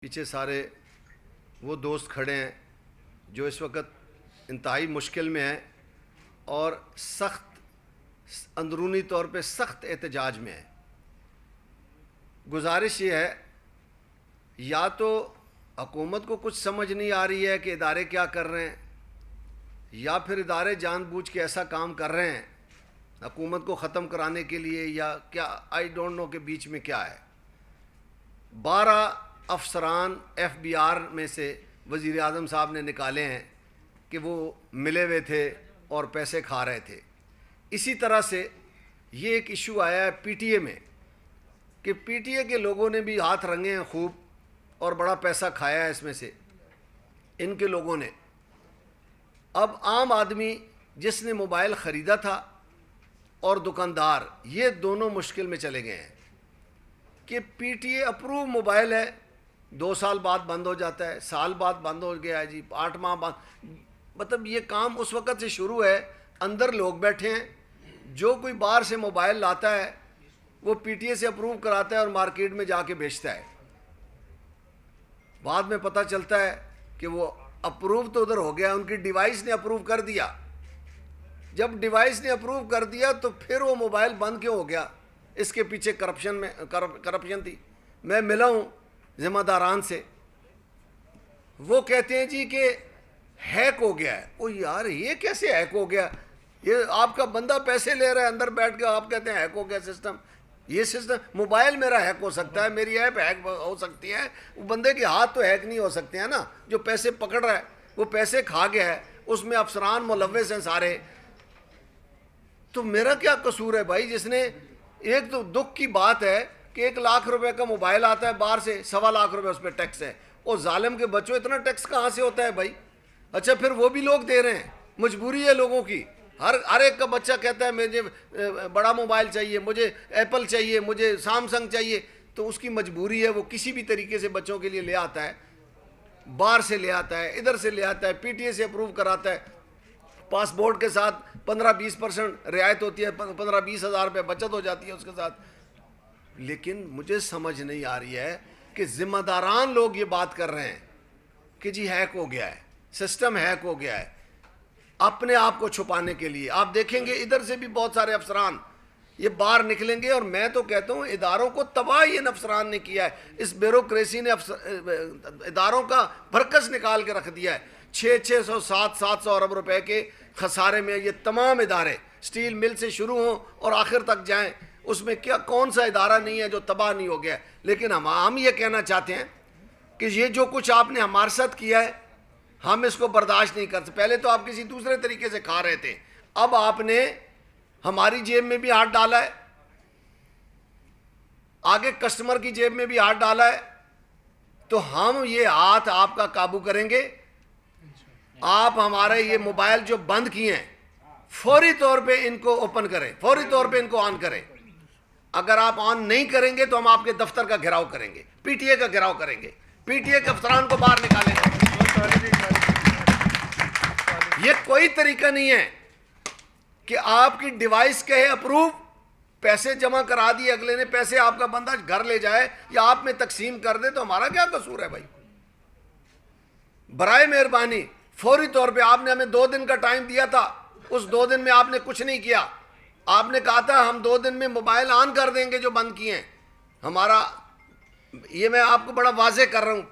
پیچھے سارے وہ دوست کھڑے ہیں جو اس وقت انتہائی مشکل میں ہیں اور سخت اندرونی طور پہ سخت احتجاج میں ہیں۔ گزارش یہ ہے، یا تو حکومت کو کچھ سمجھ نہیں آ رہی ہے کہ ادارے کیا کر رہے ہیں، یا پھر ادارے جان بوجھ کے ایسا کام کر رہے ہیں حکومت کو ختم کرانے کے لیے، یا کیا آئی ڈونٹ نو کہ بیچ میں کیا ہے۔ 12 افسران ایف بی آر میں سے وزیر اعظم صاحب نے نکالے ہیں کہ وہ ملے ہوئے تھے اور پیسے کھا رہے تھے۔ اسی طرح سے یہ ایک ایشو آیا ہے پی ٹی اے میں کہ پی ٹی اے کے لوگوں نے بھی ہاتھ رنگے ہیں خوب اور بڑا پیسہ کھایا ہے اس میں سے ان کے لوگوں نے۔ اب عام آدمی جس نے موبائل خریدا تھا اور دکاندار، یہ دونوں مشکل میں چلے گئے ہیں کہ P T A approve mobile ہے، 2 سال بعد بند ہو جاتا ہے، سال بعد بند ہو گیا ہے جی، 8 ماہ بعد، مطلب یہ کام اس وقت سے شروع ہے۔ اندر لوگ بیٹھے ہیں، جو کوئی باہر سے موبائل لاتا ہے وہ پی ٹی اے سے اپروو کراتا ہے اور مارکیٹ میں جا کے بیچتا ہے۔ بعد میں پتہ چلتا ہے کہ وہ اپروو تو ادھر ہو گیا، ان کی ڈیوائس نے اپروو کر دیا۔ جب ڈیوائس نے اپروو کر دیا تو پھر وہ موبائل بند کیوں ہو گیا؟ اس کے پیچھے کرپشن تھی۔ میں ملا ہوں ذمہ داران سے، وہ کہتے ہیں جی کہ ہیک ہو گیا ہے۔ او یار، یہ کیسے ہیک ہو گیا؟ یہ آپ کا بندہ پیسے لے رہا ہے اندر بیٹھ کے، آپ کہتے ہیں ہیک ہو گیا سسٹم۔ یہ سسٹم، موبائل میرا ہیک ہو سکتا ہے، میری ایپ ہیک ہو سکتی ہے، وہ بندے کے ہاتھ تو ہیک نہیں ہو سکتے ہیں نا۔ جو پیسے پکڑ رہا ہے وہ پیسے کھا گیا ہے، اس میں افسران ملوث ہیں سارے۔ تو میرا کیا قصور ہے بھائی؟ جس نے، ایک تو دکھ کی بات ہے کہ 1 لاکھ روپے کا موبائل آتا ہے باہر سے، 1.25 لاکھ روپے اس پہ ٹیکس ہے۔ اور ظالم کے بچوں، اتنا ٹیکس کہاں سے ہوتا ہے بھائی؟ اچھا پھر وہ بھی لوگ دے رہے ہیں، مجبوری ہے لوگوں کی۔ ہر ایک کا بچہ کہتا ہے مجھے بڑا موبائل چاہیے، مجھے ایپل چاہیے، مجھے سامسنگ چاہیے، تو اس کی مجبوری ہے، وہ کسی بھی طریقے سے بچوں کے لیے لے آتا ہے، باہر سے لے آتا ہے، ادھر سے لے آتا ہے، پی ٹی اے سے اپروو کراتا ہے، پاسپورٹ کے ساتھ 15-20% رعایت ہوتی ہے، 15-20 ہزار روپے بچت ہو جاتی ہے اس کے ساتھ۔ لیکن مجھے سمجھ نہیں آ رہی ہے کہ ذمہ داران لوگ یہ بات کر رہے ہیں کہ جی ہیک ہو گیا ہے، سسٹم ہیک ہو گیا ہے، اپنے آپ کو چھپانے کے لیے۔ آپ دیکھیں گے ادھر سے بھی بہت سارے افسران یہ باہر نکلیں گے، اور میں تو کہتا ہوں اداروں کو تباہ ان افسران نے کیا ہے، اس بیوروکریسی نے اداروں کا برکس نکال کے رکھ دیا ہے۔ 600 700 ارب روپے کے خسارے میں یہ تمام ادارے، سٹیل مل سے شروع ہوں اور آخر تک جائیں، اس میں کیا کون سا ادارہ نہیں ہے جو تباہ نہیں ہو گیا ہے؟ لیکن ہم یہ کہنا چاہتے ہیں کہ یہ جو کچھ آپ نے ہمارے ساتھ کیا ہے، ہم اس کو برداشت نہیں کر سکتے۔ پہلے تو آپ کسی دوسرے طریقے سے کھا رہے تھے، اب آپ نے ہماری جیب میں بھی ہاتھ ڈالا ہے، آگے کسٹمر کی جیب میں بھی ہاتھ ڈالا ہے، تو ہم یہ ہاتھ آپ کا قابو کریں گے۔ آپ ہمارے یہ موبائل جو بند کیے ہیں فوری طور پہ ان کو اوپن کریں، فوری طور پہ ان کو آن کریں۔ اگر آپ آن نہیں کریں گے تو ہم آپ کے دفتر کا گھیراؤ کریں گے، پی ٹی اے کا گھیراؤ کریں گے، پی ٹی اے کے افسران کو باہر نکالیں گے۔ یہ کوئی طریقہ نہیں ہے کہ آپ کی ڈیوائس کہے اپروو، پیسے جمع کرا دیے اگلے نے، پیسے آپ کا بندہ گھر لے جائے یا آپ میں تقسیم کر دے، تو ہمارا کیا قصور ہے بھائی؟ برائے مہربانی فوری طور پہ، آپ نے ہمیں 2 دن کا ٹائم دیا تھا، اس 2 دن میں آپ نے کچھ نہیں کیا۔ آپ نے کہا تھا ہم 2 دن میں موبائل آن کر دیں گے جو بند کیے ہیں۔ ہمارا یہ، میں آپ کو بڑا واضح کر رہا ہوں،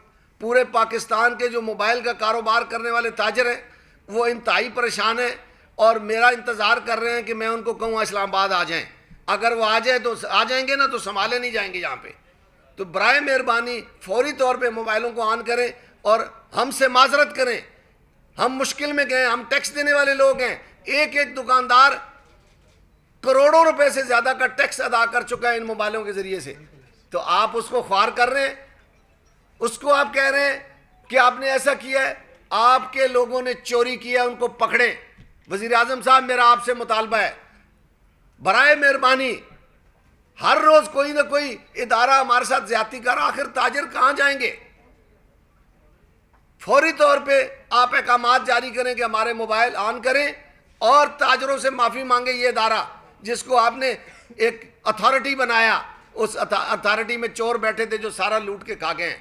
پورے پاکستان کے جو موبائل کا کاروبار کرنے والے تاجر ہیں وہ انتہائی پریشان ہیں اور میرا انتظار کر رہے ہیں کہ میں ان کو کہوں اسلام آباد آ جائیں۔ اگر وہ آ جائیں گے نا تو سنبھالے نہیں جائیں گے یہاں پہ۔ تو برائے مہربانی فوری طور پہ موبائلوں کو آن کریں اور ہم سے معذرت کریں، ہم مشکل میں گئے، ہم ٹیکس دینے والے لوگ ہیں۔ ایک دکاندار کروڑوں روپے سے زیادہ کا ٹیکس ادا کر چکا ہے ان موبائلوں کے ذریعے سے، تو آپ اس کو خوار کر رہے ہیں، اس کو آپ کہہ رہے ہیں کہ آپ نے ایسا کیا ہے۔ آپ کے لوگوں نے چوری کیا، ان کو پکڑیں۔ وزیر اعظم صاحب، میرا آپ سے مطالبہ ہے، برائے مہربانی ہر روز کوئی نہ کوئی ادارہ ہمارے ساتھ زیادتی کر، آخر تاجر کہاں جائیں گے؟ فوری طور پہ آپ احکامات جاری کریں کہ ہمارے موبائل آن کریں اور تاجروں سے معافی مانگے۔ یہ ادارہ جس کو آپ نے ایک اتھارٹی بنایا، اس اتھارٹی میں چور بیٹھے تھے جو سارا لوٹ کے کھا گئے ہیں۔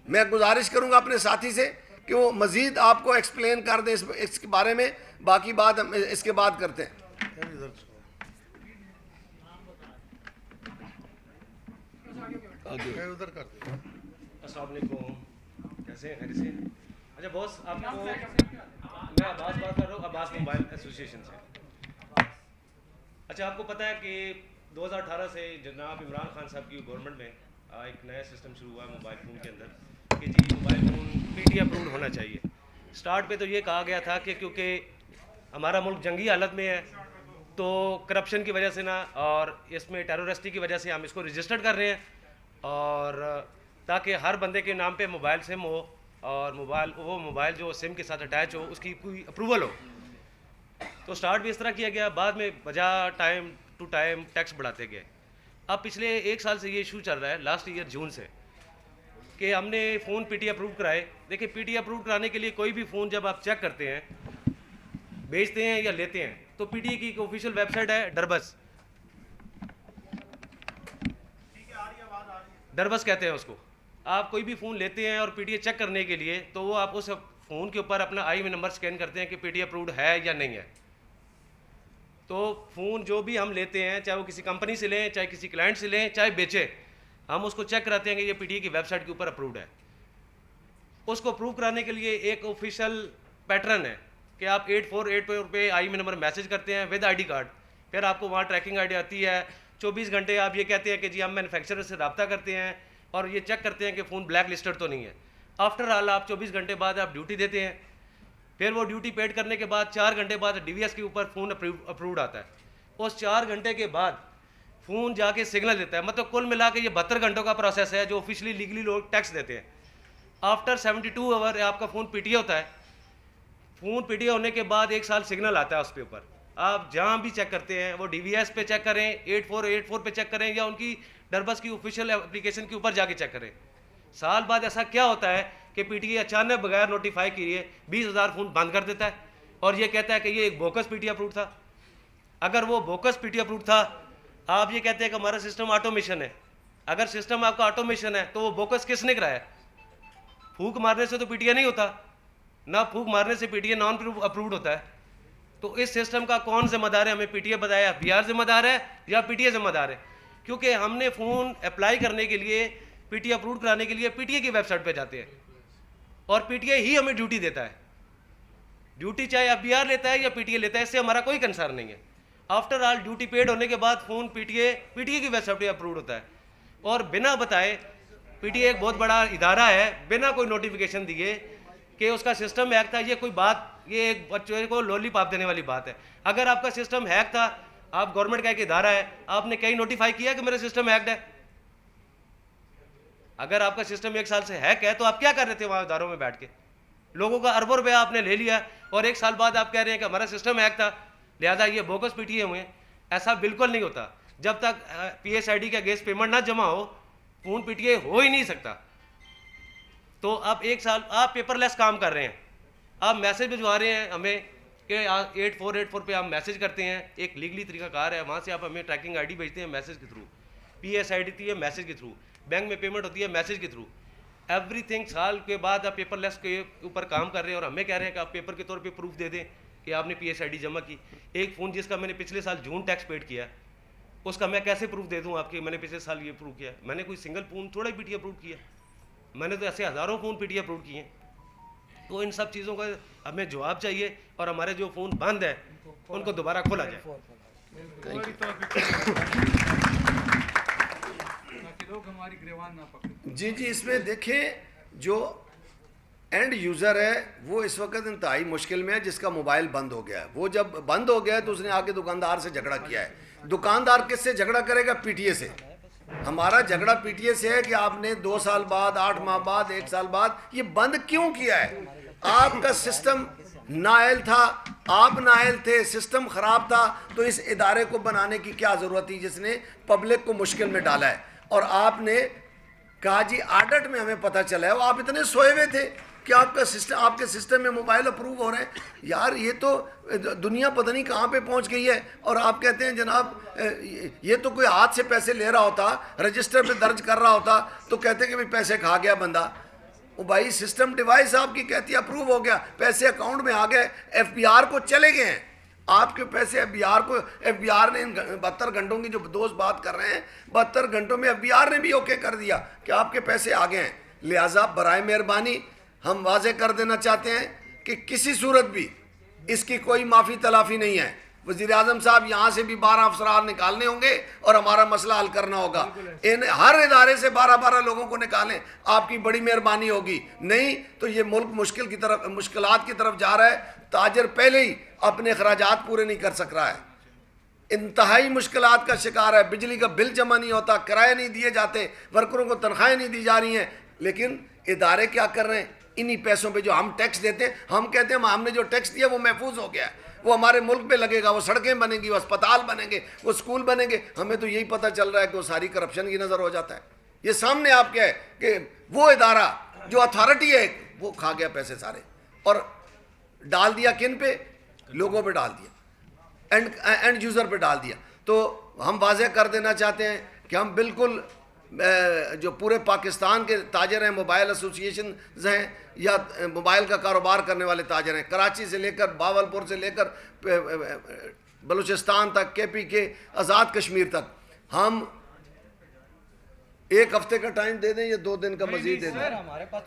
میں گزارش کروں گا اپنے ساتھی سے کہ وہ مزید آپ کو ایکسپلین کر دیں اس کے بارے میں، باقی بات ہم اس کے بعد کرتے ہیں. السلام علیکم، کیسے ہیں؟ خیریت سے؟ اچھا باس، آپ کو میں عباس بات کر رہا ہوں، عباس موبائل ایسوسیشن سے. اچھا آپ کو پتہ ہے کہ 2018 سے جناب عمران خان صاحب کی گورنمنٹ میں ایک نیا سسٹم شروع ہوا ہے موبائل فون کے اندر کہ جی mobile phone P T approved ہونا چاہیے. سٹارٹ پہ تو یہ کہا گیا تھا کہ کیونکہ ہمارا ملک جنگی حالت میں ہے تو کرپشن کی وجہ سے نا، اور اس میں ٹیرورسٹی کی وجہ سے ہم اس کو رجسٹرڈ کر رہے ہیں، اور تاکہ ہر بندے کے نام پہ موبائل سم ہو، اور وہ موبائل جو سم کے ساتھ اٹیچ ہو اس کی کوئی اپروول ہو. تو سٹارٹ بھی اس طرح کیا گیا، بعد میں بجا ٹائم ٹو ٹائم ٹیکس بڑھاتے گئے. اب پچھلے 1 سال سے یہ ایشو چل رہا ہے، لاسٹ ایئر جون سے، کہ ہم نے فون پی ٹی اپروو کرائے. دیکھیں پی ٹی اپروو کرانے کے لیے کوئی بھی فون جب آپ چیک کرتے ہیں، بیچتے ہیں یا لیتے ہیں، تو پی ٹی اے کی ایک آفیشیل ویب سائٹ ہے ڈربس کہتے ہیں اس کو. آپ کوئی بھی فون لیتے ہیں اور پی ٹی اے چیک کرنے کے لیے، تو وہ آپ اس فون کے اوپر اپنا آئی نمبر سکین کرتے ہیں کہ پی ٹی اے اپرووڈ ہے یا نہیں ہے. تو فون جو بھی ہم لیتے ہیں، چاہے وہ کسی کمپنی سے لیں، چاہے کسی کلائنٹ سے لیں، چاہے بیچیں، ہم اس کو چیک کراتے ہیں کہ یہ پی ٹی اے کی ویب سائٹ کے اوپر اپرووڈ ہے. اس کو اپروو کرانے کے لیے ایک آفیشیل پیٹرن ہے کہ آپ 848 پہ آئی نمبر میسج کرتے ہیں ود آئی ڈی کارڈ. پھر آپ کو وہاں ٹریکنگ آئی ڈی آتی ہے. 24 گھنٹے آپ یہ کہتے ہیں کہ جی ہم مینوفیکچرر سے رابطہ کرتے ہیں اور یہ چیک کرتے ہیں کہ فون بلیک لسٹڈ تو نہیں ہے. آفٹر آل آپ 24 گھنٹے بعد آپ ڈیوٹی دیتے ہیں. پھر وہ ڈیوٹی پیڈ کرنے کے بعد 4 گھنٹے بعد ڈی وی ایس کے اوپر فون اپرووڈ آتا ہے. اس 4 گھنٹے کے بعد فون جا کے سگنل دیتا ہے. مطلب کل ملا کے یہ 72 گھنٹوں کا پروسیس ہے جو آفیشلی لیگلی لوگ ٹیکس دیتے ہیں. آفٹر 72 آور آپ کا فون پی ٹی اے ہوتا ہے. فون پی ٹی اے ہونے کے بعد 1 سال سگنل آتا ہے اس کے اوپر. آپ جہاں بھی چیک کرتے ہیں، وہ ڈی وی ایس پہ چیک کریں، 8484 پہ چیک کریں، یا ان کی ڈربس کی آفیشیل اپلیکیشن کے اوپر جا کے چیک کریں. سال بعد ایسا کیا ہوتا ہے کہ پی ٹی اے اچانک بغیر نوٹیفائی کیے 20,000 فون بند کر دیتا ہے اور یہ کہتا ہے کہ یہ ایک بوکس پی ٹی اپروڈ تھا. اگر وہ بوکس پی ٹی اپروڈ تھا، آپ یہ کہتے ہیں کہ ہمارا سسٹم آٹومیشن ہے. اگر سسٹم آپ کا آٹومیشن ہے تو وہ بوکس کس نے کرایا؟ پھونک مارنے سے تو پی ٹی اے نہیں ہوتا، نہ پھونک مارنے سے P T A naan approved ہوتا ہے. تو اس سسٹم کا کون ذمہ دار ہے؟ ہمیں پی ٹی اے بتایا بی آر ذمہ دار ہے یا پی ٹی اے ذمہ دار ہے؟ کیونکہ ہم نے فون اپلائی کرنے کے لیے، پی ٹی اے اپروو کرانے کے لیے پی ٹی اے کی ویب سائٹ پہ جاتے ہیں اور پی ٹی اے ہی ہمیں ڈیوٹی دیتا ہے. ڈیوٹی چاہے اب بی آر لیتا ہے یا پی ٹی اے لیتا ہے، اس سے ہمارا کوئی کنسرن نہیں ہے. آفٹر آل ڈیوٹی پیڈ ہونے کے بعد فون پی ٹی اے کی ویب سائٹ پہ اپرووڈ ہوتا ہے اور بنا بتائے. پی ٹی اے ایک بہت بڑا ادارہ ہے، بنا کوئی نوٹیفیکیشن دیے کہ اس کا سسٹم ہیک تھا. یہ کوئی بات، یہ ایک بچے کو لولی پاپ دینے والی بات ہے. اگر آپ کا سسٹم ہیک تھا، آپ گورنمنٹ کا ایک ادارہ ہے، آپ نے کہیں نوٹیفائی کیا کہ میرا سسٹم ہیکڈ ہے؟ اگر آپ کا سسٹم 1 سال سے ہیک ہے تو آپ کیا کر رہے تھے وہاں اداروں میں بیٹھ کے؟ لوگوں کا اربوں روپیہ آپ نے لے لیا اور 1 سال بعد آپ کہہ رہے ہیں کہ ہمارا سسٹم ہیک تھا لہذا یہ بوکس پی ٹی اے ہوئے. ایسا بالکل نہیں ہوتا. جب تک پی ایس آئی ڈی کا گیس پیمنٹ نہ جمع ہو، فون پی ٹی اے ہو ہی نہیں سکتا. تو اب 1 سال آپ پیپر لیس کام کر رہے ہیں. آپ میسج بھجوا رہے ہیں ہمیں کہ 8484 پہ آپ میسج کرتے ہیں، ایک لیگلی طریقہ کار ہے، وہاں سے آپ ہمیں ٹریکنگ آئی ڈی بھیجتے ہیں میسج کے through. P S I D تھی ہے میسج کے تھرو. بینک میں پیمنٹ ہوتی ہے میسج کے تھرو. Every thing. سال کے بعد آپ پیپر لیس کے اوپر کام کر رہے ہیں اور ہمیں کہہ رہے ہیں کہ آپ پیپر کے طور پہ پروف دے دیں کہ آپ نے پی ایس آئی ڈی جمع کی. ایک فون جس کا میں نے پچھلے سال جون ٹیکس پیڈ کیا، اس کا میں کیسے پروف دے دوں آپ کے میں نے پچھلے سال یہ پروو کیا؟ میں نے کوئی سنگل فون تھوڑا ہی پی ٹی اے اپروو کیا، میں نے تو ایسے ہزاروں phone P T A approve کیے ہیں. تو ان سب چیزوں کا ہمیں جواب چاہیے اور ہمارے جو فون بند ہیں ان کو دوبارہ کھولا جائے. جی اس میں دیکھیں جو اینڈ یوزر ہے وہ اس وقت انتہائی مشکل میں ہے، جس کا موبائل بند ہو گیا ہے. وہ جب بند ہو گیا ہے تو اس نے آ کے دکاندار سے جھگڑا کیا ہے. دکاندار کس سے جھگڑا کرے گا؟ پی ٹی اے سے. ہمارا جھگڑا پی ٹی اے سے ہے کہ آپ نے 2 سال بعد، 8 ماہ بعد، 1 سال بعد یہ بند کیوں کیا ہے؟ آپ کا سسٹم نااہل تھا، آپ نااہل تھے، سسٹم خراب تھا، تو اس ادارے کو بنانے کی کیا ضرورت تھی جس نے پبلک کو مشکل میں ڈالا ہے؟ اور آپ نے کہا جی آڈٹ میں ہمیں پتہ چلا ہے. وہ آپ اتنے سوئے ہوئے تھے کہ آپ کا سسٹم، آپ کے سسٹم میں موبائل اپروو ہو رہے ہیں. یار یہ تو دنیا پتہ نہیں کہاں پہ پہنچ گئی ہے. اور آپ کہتے ہیں جناب یہ تو کوئی ہاتھ سے پیسے لے رہا ہوتا، رجسٹر پہ درج کر رہا ہوتا تو کہتے کہ بھی پیسے کھا گیا بندہ. وہ بھائی سسٹم ڈیوائس آپ کی کہتی ہے اپروو ہو گیا, پیسے اکاؤنٹ میں آ گئے, ایف بی آر کو چلے گئے ہیں آپ کے پیسے. ایف بی آر نے ان 72 گھنٹوں کی جو دوست بات کر رہے ہیں, 72 گھنٹوں میں ایف بی آر نے بھی اوکے کر دیا کہ آپ کے پیسے آ گئے ہیں. لہٰذا برائے مہربانی ہم واضح کر دینا چاہتے ہیں کہ کسی صورت بھی اس کی کوئی معافی تلافی نہیں ہے. وزیر اعظم صاحب یہاں سے بھی 12 افسران نکالنے ہوں گے اور ہمارا مسئلہ حل کرنا ہوگا. ہر ادارے سے 12 لوگوں کو نکالیں, آپ کی بڑی مہربانی ہوگی. نہیں تو یہ ملک مشکلات کی طرف جا رہا ہے. تاجر پہلے ہی اپنے اخراجات پورے نہیں کر سک رہا ہے, انتہائی مشکلات کا شکار ہے. بجلی کا بل جمع نہیں ہوتا, کرائے نہیں دیے جاتے, ورکروں کو تنخواہیں نہیں دی جا رہی ہیں. لیکن ادارے کیا کر رہے ہیں, انہی پیسوں پہ جو ہم ٹیکس دیتے ہیں, ہم کہتے ہیں ہم نے جو ٹیکس دیا وہ محفوظ ہو گیا ہے, وہ ہمارے ملک پہ لگے گا, وہ سڑکیں بنیں گی, وہ اسپتال بنیں گے, وہ اسکول بنیں گے. ہمیں تو یہی پتہ چل رہا ہے کہ وہ ساری کرپشن کی نظر ہو جاتا ہے. یہ سامنے آپ کیا ہے کہ وہ ادارہ جو اتھارٹی ہے وہ کھا گیا پیسے سارے, اور ڈال دیا کن پہ, لوگوں پہ ڈال دیا, اینڈ یوزر پہ ڈال دیا. تو ہم واضح کر دینا چاہتے ہیں کہ ہم بالکل جو پورے پاکستان کے تاجر ہیں, موبائل ایسوسیشنز ہیں یا موبائل کا کاروبار کرنے والے تاجر ہیں, کراچی سے لے کر باولپور سے لے کر بلوچستان تک, کے پی کے, آزاد کشمیر تک, ہم 1 ہفتے کا ٹائم دے دیں یا 2 دن کا مزید دے دیں.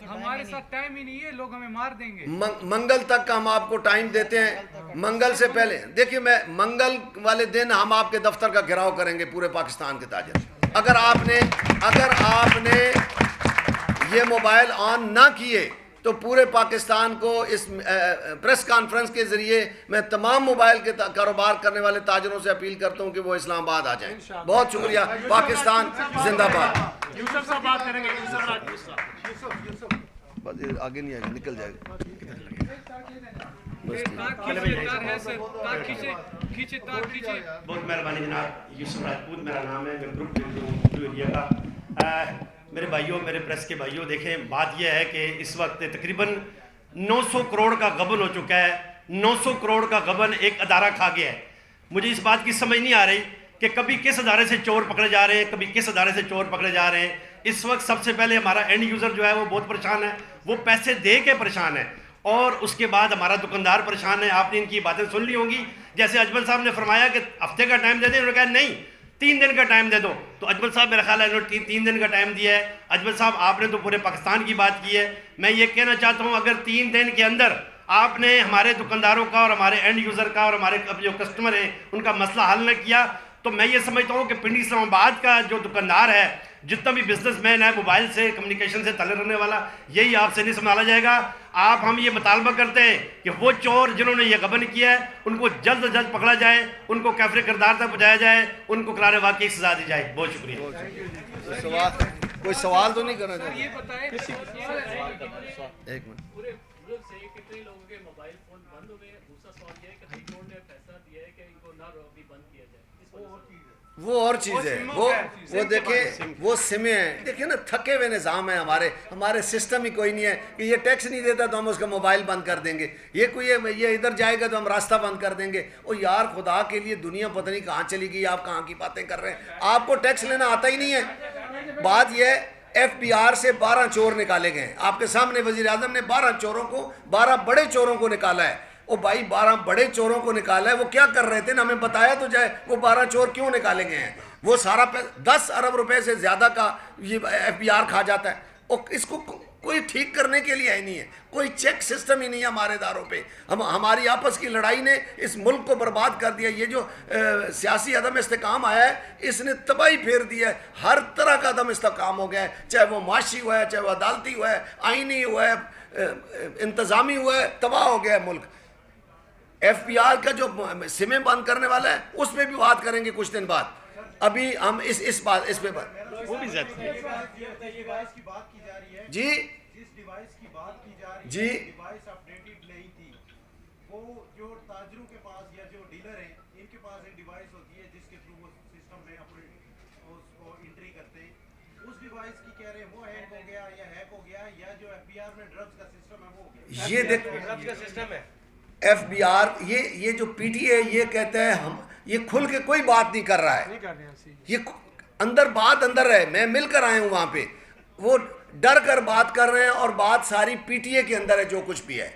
ہمارے ساتھ ٹائم ہی نہیں ہے, لوگ ہمیں مار دیں گے. منگل تک کا ہم آپ کو ٹائم دیتے ہیں. منگل سے پہلے دیکھیے, میں منگل والے دن ہم آپ کے دفتر کا گھیراؤ کریں گے پورے پاکستان کے تاجر. اگر آپ نے یہ موبائل آن نہ کیے تو پورے پاکستان کو اس پریس کانفرنس کے ذریعے میں تمام موبائل کے کاروبار کرنے والے تاجروں سے اپیل کرتا ہوں کہ وہ اسلام آباد آ جائیں. بہت شکریہ. پاکستان زندہ باد. آگے نہیں آئے, نکل جائے گا. بہت مہربانی جناب. یوسف راجپوت میرا نام ہے, میں گروپ ایریا کا. میرے بھائیوں, میرے پریس کے بھائیوں, دیکھیں بات یہ ہے کہ اس وقت تقریباً 900 کروڑ کا غبن ہو چکا ہے. 900 کروڑ کا غبن ایک ادارہ کھا گیا ہے. مجھے اس بات کی سمجھ نہیں آ رہی کہ کبھی کس ادارے سے چور پکڑے جا رہے ہیں, کبھی کس ادارے سے چور پکڑے جا رہے ہیں. اس وقت سب سے پہلے ہمارا اینڈ یوزر جو ہے وہ بہت پریشان ہے, وہ پیسے دے کے پریشان ہے, اور اس کے بعد ہمارا دکاندار پریشان ہے. آپ نے ان کی باتیں سن لی ہوں گی. جیسے اجمل صاحب نے فرمایا کہ ہفتے کا ٹائم دے دیں, انہوں نے کہا نہیں 3 دن کا ٹائم دے دو. تو اجمل صاحب میرا خیال ہے انہوں نے 3 دن کا ٹائم دیا ہے. اجمل صاحب آپ نے تو پورے پاکستان کی بات کی ہے. میں یہ کہنا چاہتا ہوں اگر 3 دن کے اندر آپ نے ہمارے دکانداروں کا اور ہمارے اینڈ یوزر کا اور ہمارے جو کسٹمر ہیں ان کا مسئلہ حل نہ کیا, تو میں یہ سمجھتا ہوں کہ پنڈی اسلام آباد کا جو دکاندار ہے, جتنا بھی بزنس مین ہے, موبائل سے کمیونیکیشن سے تعلق رکھنے والا, یہی آپ سے نہیں سنبھالا جائے گا. ہم یہ مطالبہ کرتے ہیں کہ وہ چور جنہوں نے یہ غبن کیا ہے ان کو جلد از جلد پکڑا جائے, ان کو کیفر کردار تک پہنچایا جائے, ان کو قرار واقعی سزا دی جائے. بہت شکریہ. کوئی سوال تو نہیں کرنا چاہتے؟ یہ بتائیں ایک منٹ. پورے ملک سے کتنے لوگوں کے موبائل فون بند ہوئے ہیں. دوسرا سوال یہ ہے کہ ہائی کورٹ نے فیصلہ دیا ہے کہ ان کو نہ بھی بند کیا جائے. وہ اور چیز ہے, وہ دیکھیں وہ سمیں ہیں. دیکھیں نا, تھکے ہوئے نظام ہے ہمارے سسٹم ہی کوئی نہیں ہے کہ یہ ٹیکس نہیں دیتا تو ہم اس کا موبائل بند کر دیں گے, یہ ادھر جائے گا تو ہم راستہ بند کر دیں گے. اور یار خدا کے لیے دنیا پتہ نہیں کہاں چلی گئی, آپ کہاں کی باتیں کر رہے ہیں. آپ کو ٹیکس لینا آتا ہی نہیں ہے. بات یہ ہے ایف بی آر سے 12 چور نکالے گئے ہیں آپ کے سامنے. وزیر اعظم نے 12 بڑے چوروں کو نکالا ہے. او بھائی 12 بڑے چوروں کو نکالا ہے, وہ کیا کر رہے تھے نا, ہمیں بتایا تو جائے وہ 12 چور کیوں نکالے گئے ہیں. وہ سارا 10 ارب روپے سے زیادہ کا یہ ایف بی آر کھا جاتا ہے, اور اس کو کوئی ٹھیک کرنے کے لیے ہی نہیں ہے, کوئی چیک سسٹم ہی نہیں ہے ہمارے اداروں پہ. ہماری آپس کی لڑائی نے اس ملک کو برباد کر دیا. یہ جو سیاسی عدم استحکام آیا ہے اس نے تباہی پھیر دیا ہے. ہر طرح کا عدم استحکام ہو گیا ہے, چاہے وہ معاشی ہوا ہے, چاہے وہ عدالتی ہوا ہے, آئینی ہوا ہے, انتظامی ہوا ہے, تباہ ہو گیا ہے ملک. ایف پی آر کا جو سمیں بند کرنے والا ہے اس پہ بھی بات کریں گے کچھ دن بعد. ابھی ہم اس پہ بات وہ بھی زیادہ جی جس ڈیوائس کی بات کی جا رہی جی ہے, ڈیوائس اپڈیٹڈ نہیں تھی. وہ جو تاجروں کے پاس یا جو ڈیلر ہیں ان کے پاس ایک ڈیوائس ہوتی ہے جس کے تھرو وہ سسٹم میں اپنے اس کو انٹری کرتے ہیں. اس ڈیوائس کی کہہ رہے ہیں وہ ہیک ہو گیا یا ہیک ہو گیا, یا جو ایف بی آر میں ڈرگز کا سسٹم ہے وہ ہو گیا. یہ دیکھ ڈرگز کا سسٹم ہے. ایف بی آر یہ جو پی ٹی اے یہ کہتا ہے ہم یہ کھل کے کوئی بات نہیں کر رہا ہے. یہ اندر بات اندر ہے. میں مل کر آیا ہوں وہاں پہ. وہ ڈر کر بات کر رہے ہیں اور بات ساری پی ٹی اے کے اندر ہے جو کچھ بھی ہے.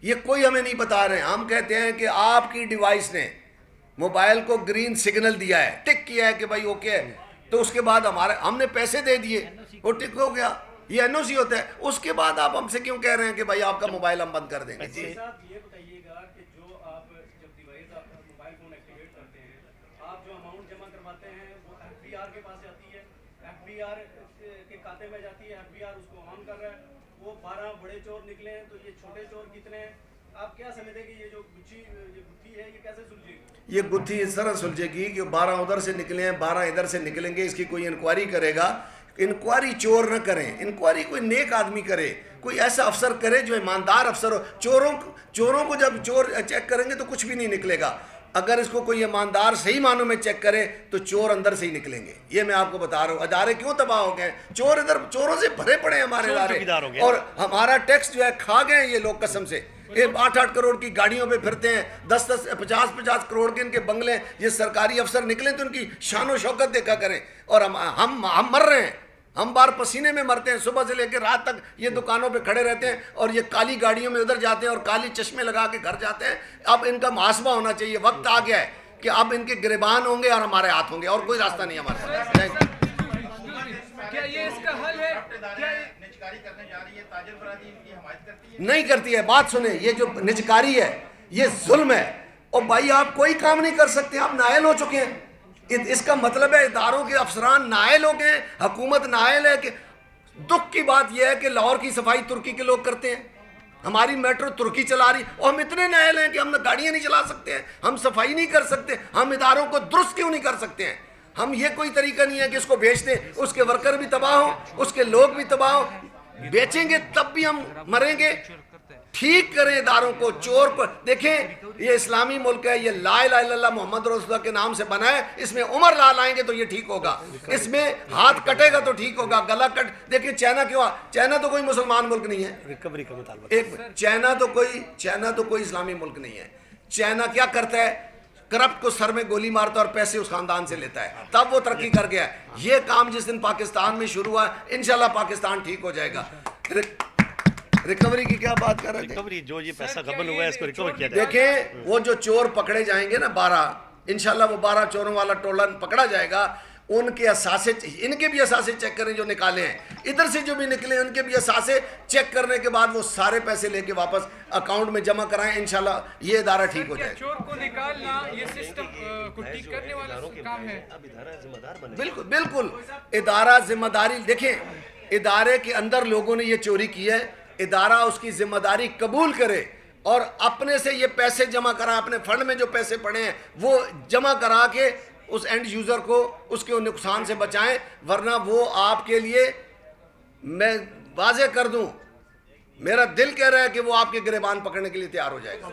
یہ کوئی ہمیں نہیں بتا رہے ہیں. ہم کہتے ہیں کہ آپ کی ڈیوائس نے موبائل کو گرین سگنل دیا ہے, ٹک کیا ہے کہ بھائی اوکے ہے, تو اس کے بعد ہم نے پیسے دے دیے, وہ ٹک ہو گیا. یہ این او سی ہوتا ہے. اس کے بعد آپ ہم سے کیوں کہہ رہے ہیں کہ بھائی آپ کا موبائل ہم بند کر دیں گے؟ صاحب یہ بتائیے گا کہ جو آپ جب ڈیوائس آپ موبائل فون ایکٹیویٹ کرتے ہیں, آپ جو اماؤنٹ جمع کرواتے ہیں وہ ایف بی آر کے پاس جاتی ہے, ایف بی آر کے کھاتے میں جاتی ہے, ایف بی آر اس کو آن کر رہا ہے, وہ 12 بڑے چور نکلے ہیں, تو یہ چھوٹے چور کتنے ہیں؟ آپ کیا سمجھتے ہیں کہ یہ جو گتھی ہے یہ کیسے سلجھے گی؟ یہ گتھی اس طرح سلجھے گی کہ 12 ادھر سے نکلے ہیں, 12 ادھر سے نکلیں گے. اس کی کوئی انکوائری کرے گا. انکوائری چور نہ کریں, انکوائری کوئی نیک آدمی کرے, کوئی ایسا افسر کرے جو ایماندار افسر ہو. چوروں کو جب چور چیک کریں گے تو کچھ بھی نہیں نکلے گا. اگر اس کو کوئی ایماندار صحیح معنوں میں چیک کرے تو چور اندر سے ہی نکلیں گے. یہ میں آپ کو بتا رہا ہوں. ادارے کیوں تباہ ہو گئے؟ چور ادھر چوروں سے بھرے پڑے ہیں ہمارے ادارے, اور ہمارا ٹیکس جو ہے کھا گئے ہیں یہ لوگ قسم سے. یہ 8-8 کروڑ کی گاڑیوں پہ پھرتے ہیں, 10-50 کروڑ کے ان کے بنگلے. یہ سرکاری افسر نکلیں تو ان کی شان و شوکت دیکھا کریں. اور ہم مر رہے ہیں, ہم بار پسینے میں مرتے ہیں, صبح سے لے کے رات تک یہ دکانوں پہ کھڑے رہتے ہیں, اور یہ کالی گاڑیوں میں ادھر جاتے ہیں اور کالی چشمے لگا کے گھر جاتے ہیں. اب ان کا محاسبہ ہونا چاہیے. وقت آ گیا ہے کہ اب ان کے گریبان ہوں گے اور ہمارے ہاتھ ہوں گے, اور کوئی راستہ نہیں ہمارے پاس. کیا یہ اس کا حل ہے؟ نجکاری کرنے جا رہی ہے, تاجر برادری ان کی حمایت کرتی ہے؟ نہیں کرتی ہے. بات سنیں, یہ جو نجکاری ہے یہ ظلم ہے. اور بھائی آپ کوئی کام نہیں کر سکتے, آپ نائل ہو چکے ہیں. اس کا مطلب ہے اداروں کے افسران نائل ہو گئے, حکومت نائل ہے. کہ دکھ کی بات یہ ہے کہ لاہور کی صفائی ترکی کے لوگ کرتے ہیں, ہماری میٹرو ترکی چلا رہی, اور ہم اتنے نائل ہیں کہ ہم گاڑیاں نہیں چلا سکتے ہیں, ہم صفائی نہیں کر سکتے, ہم اداروں کو درست کیوں نہیں کر سکتے ہیں؟ ہم یہ کوئی طریقہ نہیں ہے کہ اس کو بیچ دیں, اس کے ورکر بھی تباہ ہوں, اس کے لوگ بھی تباہ ہوں. بیچیں گے تب بھی ہم مریں گے. ٹھیک کریں اداروں کو. چور کو دیکھیں, یہ اسلامی ملک ہے, یہ لا الہ الا اللہ محمد رسول اللہ کے نام سے بنا ہے. اس میں عمر لال آئیں گے تو یہ ٹھیک ہوگا, اس میں ہاتھ کٹے گا تو ٹھیک ہوگا, گلا کٹ. دیکھیں چائنا کیوں, چائنا تو کوئی مسلمان ملک نہیں ہے. ریکوری کا مطالبہ. ایک چائنا تو کوئی اسلامی ملک نہیں ہے. چائنا کیا کرتا ہے؟ کرپٹ کو سر میں گولی مارتا ہے اور پیسے اس خاندان سے لیتا ہے, تب وہ ترقی کر گیا ہے. یہ کام جس دن پاکستان میں شروع ہوا, انشاءاللہ پاکستان ٹھیک ہو جائے گا. ریکوری کی کیا بات کر رہے تھے؟ ریکوری جو یہ پیسہ غبن ہوا ہے اس کو ریکور کیا جائے. دیکھیں وہ جو چور پکڑے جائیں گے نا 12, انشاءاللہ وہ 12 چوروں والا ٹولہ پکڑا جائے گا. ان کے اثاثے, ان کے بھی اثاثے چیک کریں جو نکالے ہیں, ادھر سے جو بھی نکلے ان کے بھی اثاثے چیک کرنے کے بعد وہ سارے پیسے لے کے واپس اکاؤنٹ میں جمع کرائیں. انشاءاللہ یہ ادارہ ٹھیک ہو جائے گا. چور کو نکالنا یہ سسٹم کو ٹھیک کرنے والا کام ہے. اب ادارہ ذمہ دار بنے. بالکل بالکل, ادارہ ذمہ داری. دیکھیں ادارے کے اندر لوگوں نے یہ چوری کی ہے, ادارہ اس کی ذمہ داری قبول کرے اور اپنے سے یہ پیسے جمع کرا, اپنے فنڈ میں جو پیسے پڑے ہیں وہ جمع کرا کے اس اینڈ یوزر کو اس کے نقصان سے بچائیں. ورنہ وہ آپ کے لیے, میں واضح کر دوں, میرا دل کہہ رہا ہے کہ وہ آپ کے گریبان پکڑنے کے لیے تیار ہو جائے گا.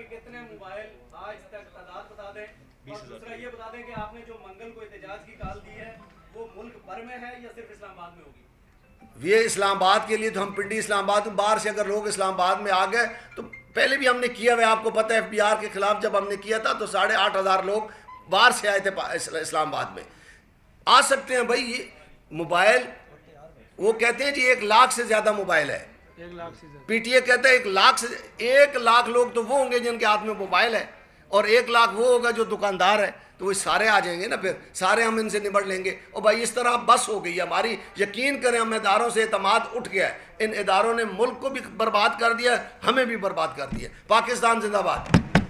کتنے موبائل آج تک تعداد بتا دیں, اور دوسرا یہ بتا دیں کہ آپ نے جو منگل کو احتجاج کی کال دی ہے وہ ملک بھر میں ہے یا صرف اسلام آباد میں ہوگی؟ یہ اسلام آباد کے لیے تو ہم پنڈی اسلام آباد, باہر سے اگر لوگ اسلام آباد میں آ گئے تو پہلے بھی ہم نے کیا ہوا ہے. آپ کو پتہ ہے FBR کے خلاف جب ہم نے کیا تھا تو 8,500 لوگ باہر سے آئے تھے اسلام آباد میں. آ سکتے ہیں بھائی. یہ موبائل وہ کہتے ہیں جی 1 لاکھ سے زیادہ موبائل ہے, پی ٹی اے کہتا ہے 1 لاکھ لوگ تو وہ ہوں گے جن کے ہاتھ میں موبائل ہے, اور 1 لاکھ وہ ہوگا جو دکاندار ہے. تو وہ سارے آ جائیں گے نا, پھر سارے ہم ان سے نمٹ لیں گے. اور بھائی اس طرح بس ہو گئی ہے ہماری. یقین کریں ہم اداروں سے اعتماد اٹھ گیا ہے. ان اداروں نے ملک کو بھی برباد کر دیا, ہمیں بھی برباد کر دیا. پاکستان زندہ باد.